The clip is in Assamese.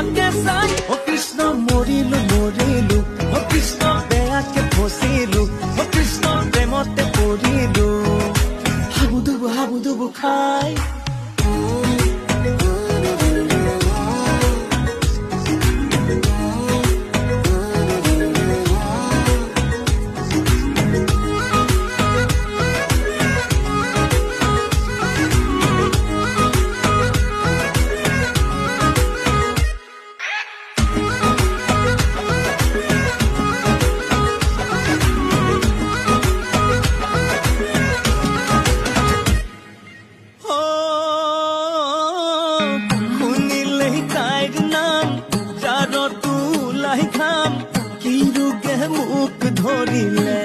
তোমাকে চাই অ কৃষ্ণ মৰিলো মৰিলো অ কৃষ্ণ বেয়াকে ফচিলো অ কৃষ্ণ প্ৰেমতে পৰিলো হাবুডুবু খাই ঘাম কি ৰোগে মোক ধৰিলে